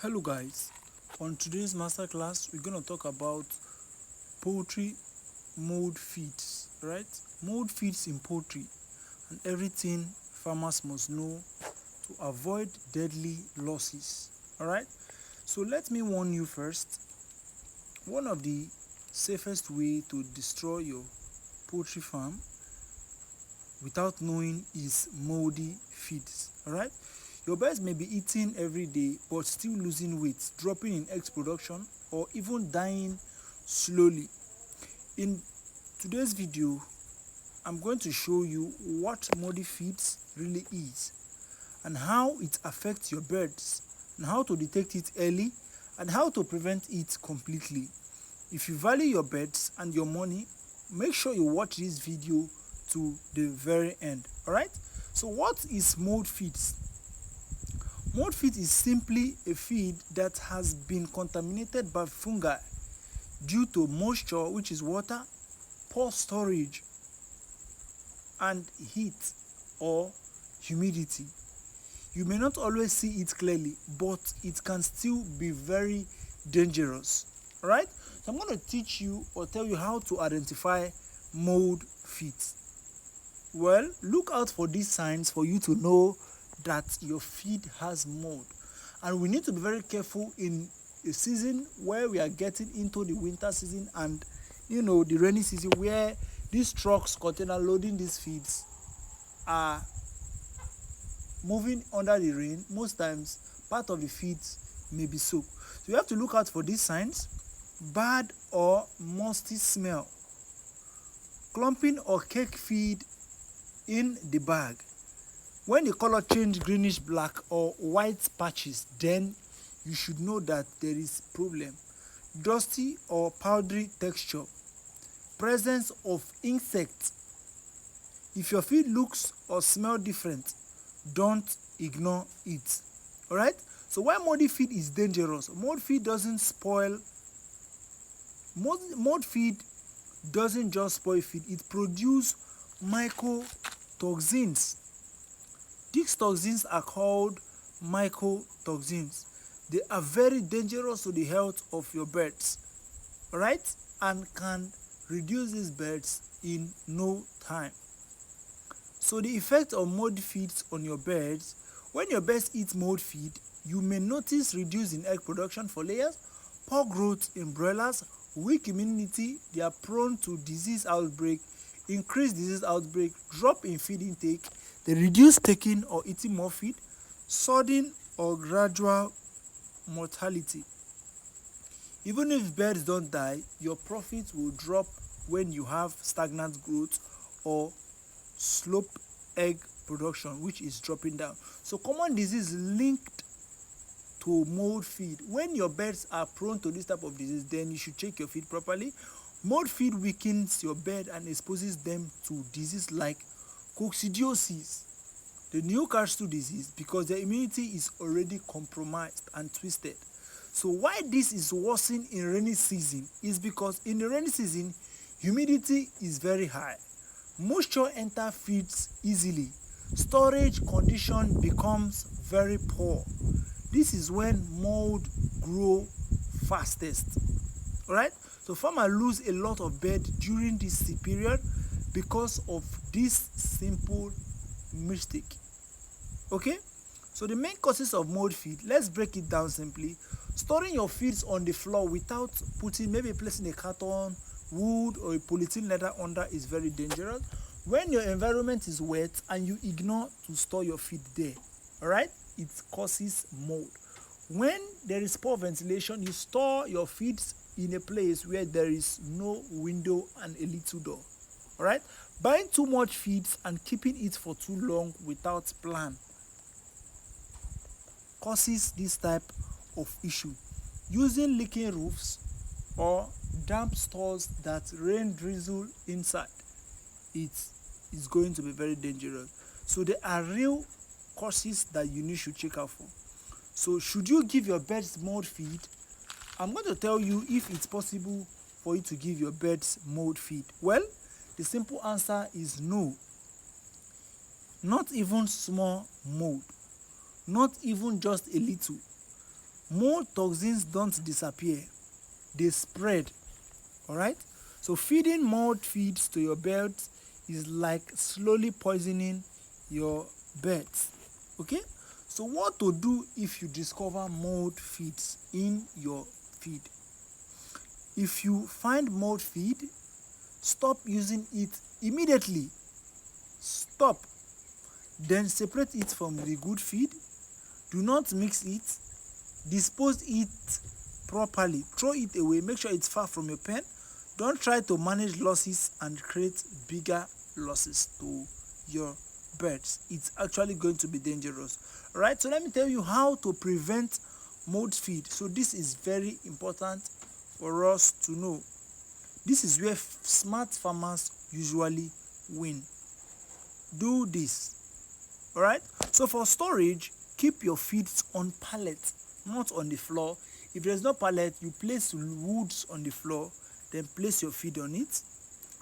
Hello guys, on today's masterclass we're going to talk about poultry mold feeds, right? Mold feeds in poultry and everything farmers must know to avoid deadly losses, all right? So let me warn you first, one of the safest way to destroy your poultry farm without knowing is moldy feeds, all right? Your birds may be eating every day but still losing weight, dropping in eggs production, or even dying slowly. In today's video, I'm going to show you what moldy feeds really is and how it affects your birds and how to detect it early and how to prevent it completely. If you value your birds and your money, make sure you watch this video to the very end, all right? So what is mold feeds? Mold feed is simply a feed that has been contaminated by fungi due to moisture, which is water, poor storage, and heat or humidity. You may not always see it clearly, but it can still be very dangerous. Right? So I'm going to teach you or tell you how to identify mold feeds. Well, look out for these signs for you to know that your feed has mold. And we need to be very careful in a season where we are getting into the winter season and the rainy season, where these trucks container loading these feeds are moving under the rain. Most times part of the feeds may be soaked, so you have to look out for these signs: bad or musty smell, clumping or cake feed in the bag. When the color change greenish black or white patches, then you should know that there is problem. Dusty or powdery texture, presence of insects. If your feed looks or smell different, don't ignore it. All right? So why moldy feed is dangerous? Mold feed doesn't spoil. Mold feed doesn't just spoil feed, it produces mycotoxins. These toxins are called mycotoxins. They are very dangerous to the health of your birds, right? And can reduce these birds in no time. So the effect of mold feeds on your birds: when your birds eat mold feed, you may notice reduce in egg production for layers, poor growth in broilers, weak immunity, they are prone to disease outbreak, increased disease outbreak, drop in feed intake, they reduce taking or eating more feed, sudden or gradual mortality. Even if birds don't die, your profit will drop when you have stagnant growth or slope egg production, which is dropping down. So common disease linked to mold feed: when your birds are prone to this type of disease, then you should check your feed properly. Mold feed weakens your bird and exposes them to disease like coccidiosis, the Newcastle disease, because their immunity is already compromised and twisted. So why this is worsened in rainy season is because in the rainy season, humidity is very high, moisture enter feeds easily, storage condition becomes very poor. This is when mold grow fastest. Alright? So farmers lose a lot of bird during this period because of this simple mistake. Okay? So the main causes of mold feed, let's break it down simply. Storing your feeds on the floor without maybe placing a carton, wood, or a polythene leather under is very dangerous. When your environment is wet and you ignore to store your feed there, all right, it causes mold. When there is poor ventilation, you store your feeds in a place where there is no window and a little door. All right, buying too much feeds and keeping it for too long without plan causes this type of issue. Using leaking roofs or damp stores that rain drizzle inside, it is going to be very dangerous. So there are real causes that you should check out for. So should you give your birds mold feed? I'm going to tell you if it's possible for you to give your birds mold feed. Well, the simple answer is no. Not even small mold, not even just a little. Mold toxins don't disappear, they spread. All right, so feeding mold feeds to your birds is like slowly poisoning your birds. Okay, so what to do if you discover mold feeds in your feed? If you find mold feed, stop using it immediately. Stop. Then separate it from the good feed. Do not mix it. Dispose it properly. Throw it away. Make sure it's far from your pen. Don't try to manage losses and create bigger losses to your birds. It's actually going to be dangerous. All right, so let me tell you how to prevent mold feed. So this is very important for us to know. This is where smart farmers usually win. Do this. All right, so for storage, keep your feeds on pallets, not on the floor. If there's no pallet, you place woods on the floor, then place your feed on it.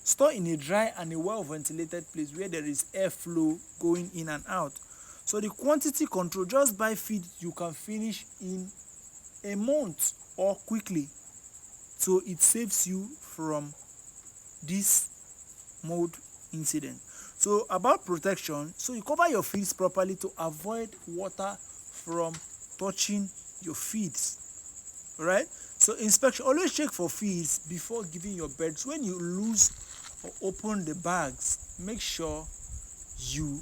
Store in a dry and a well ventilated place where there is airflow going in and out. So the quantity control, just buy feed you can finish in a month or quickly, so it saves you from this mold incident. So about protection, so you cover your feeds properly to avoid water from touching your feeds. All right, so inspection, always check for feeds before giving your birds. When you lose or open the bags, make sure you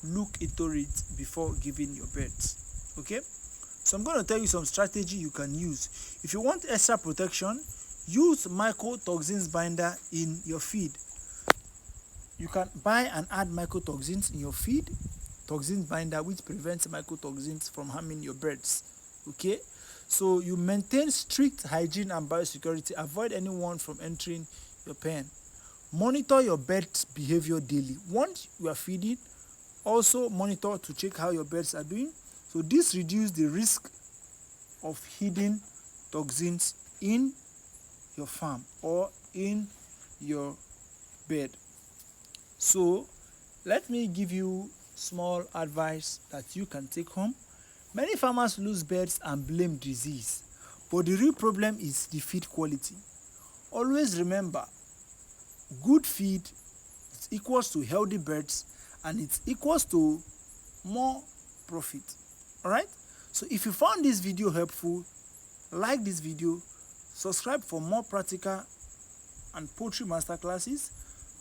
look into it before giving your birds. Okay, so I'm going to tell you some strategy you can use. If you want extra protection, use mycotoxins binder in your feed. You can buy and add mycotoxins in your feed, toxin binder which prevents mycotoxins from harming your birds. Okay, so you maintain strict hygiene and biosecurity. Avoid anyone from entering your pen. Monitor your birds' behavior daily. Once you are feeding, also monitor to check how your birds are doing. So this reduces the risk of hidden toxins in your farm or in your bed. So let me give you small advice that you can take home. Many farmers lose birds and blame disease, but the real problem is the feed quality. Always remember, good feed is equals to healthy birds and it's equals to more profit. All right, so if you found this video helpful, like this video, subscribe for more practical and poultry masterclasses.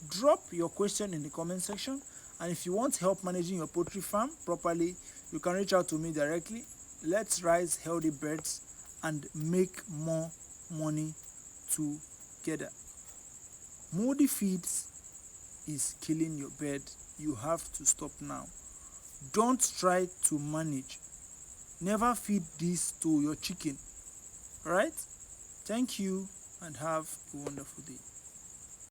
Drop your question in the comment section, and if you want help managing your poultry farm properly, you can reach out to me directly. Let's raise healthy birds and make more money together. Moldy feeds is killing your bird. You have to stop now. Don't try to manage. Never feed this to your chicken. All right, thank you and have a wonderful day.